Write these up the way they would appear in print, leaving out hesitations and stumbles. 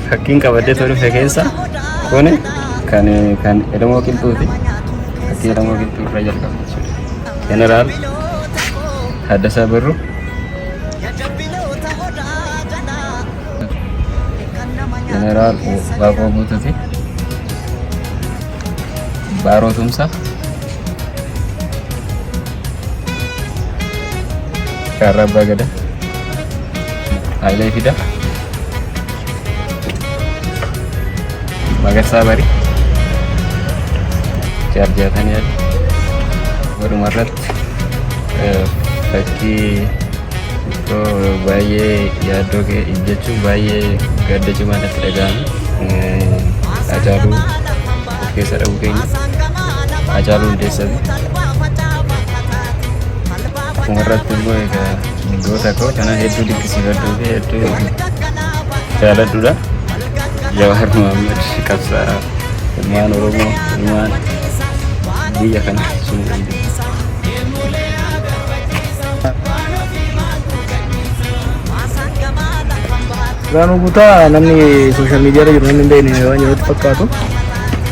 Fakkiin qabadee tolu keessa kuni kan Oromoo Qilxuuti. Fakkii Oromoo Qilxuu irraa jalqaba jechuudha. Jeneraal Taaddasaa Birruu Jeneraal Waaqoo Guutuuti. Baaroo Tumsaa Kaarraa Abbaa Gadaa Hayilee Fidaa Magarsaa Barii Jaarjaatanii yaadu walumaa irratti fakkii baay'ee yaaddoo jechuun baay'ee gadda cimaa natti dhaga'ame Hacaaluu of keessa dhabuu keenya Hacaaluu Hundeessaati. Akkuma irratti immoo egaa goota koo kana hedduu dinqisiifadhuu fi hedduu jaaladhuudha. Jawaar Mohaammed qabsaa'aa ilmaan Oromoo ilmaan biyya kana sun Raanuu Guutaa namni sooshaal miidiyaa jiru namni hin beekne waan jirutti fakkaatu.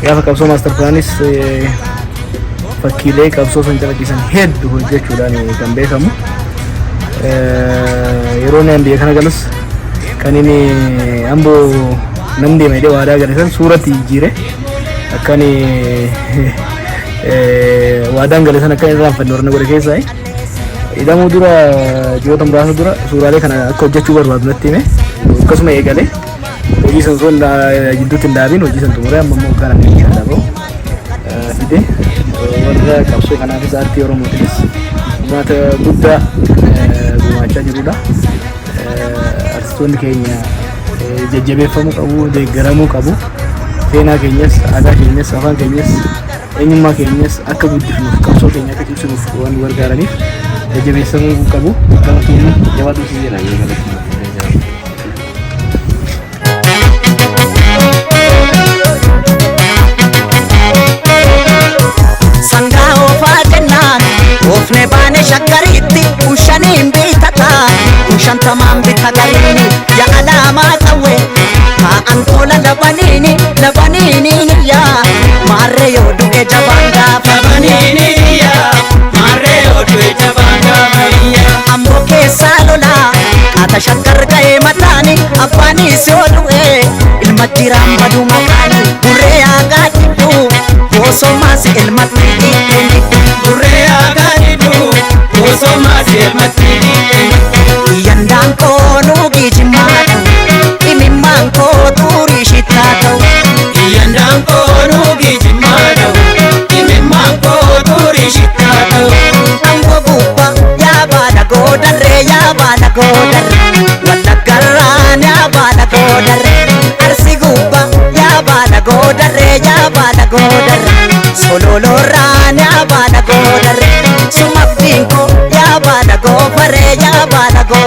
Gaafa qabsoo maastar pilaanis fakkiilee qabsoo san calaqqisan hedduu hojjechuudhaan kan beekamu. Yeroo inni biyya kana galus kan inni amboo namni deemee waadaa galisan suuratti jijjiire akkan waadaan galisan akkan irraanfanne warra godhe keessaa hidhamuu dura ji'oota muraasa dura suuraalee kana akka hojjechuu barbaadu natti hime. Akkasuma eegalee hojii san sun jidduutti hin dhaabin hojii san xumuree amma immoo gara inni dhaaboo fide warra qabsoo kanaafis aartii Oromootiinis uummata guddaa gumaachaa jirudha. Artistoonni keenya jajjabeeffamuu qabu, deeggaramuu qabu. Seenaa keenyas, aadaa keenyas, afaan keenyas, eenyummaa keenyas akka guddifnuuf qabsoo keenya akka cimsinuuf waan gargaaraniif jajjabeeffamuu qabu. Gama keenya jabaatu si jedha eegalee. Ofne baane shakkariitti ushaniin biitataa ushan tamaan bita galiini ya alaamaa qawwe taa'an tola labaniini yaa maarree yoo du'e jabaan gaafa maarree yoo du'e jabaan gaafa ammoo keessaa lolaa kaata shakkar ga'ee mataani abbaanis yoo du'e ilma jiraan badu maqaani burree aagaa dhibbu boosomaas ilmatti dhiibbeen burree aagaa Yandaan koo nuugi jimaatu imimmaan koo turii shitaa ta'u. Yandaan koo nuugi jimaatu imimmaan koo turii shitaa ta'u. Amboo gubbaa yaabaadha goodarree yaabaadha goodarree wallaggarraan yaabaadha goodarree arsi gubbaa yaabaadha goodarree yaabaadha goodarree sololoorraan yaabaadha goodarree sumabbiin koo yaabala go pare yaabala go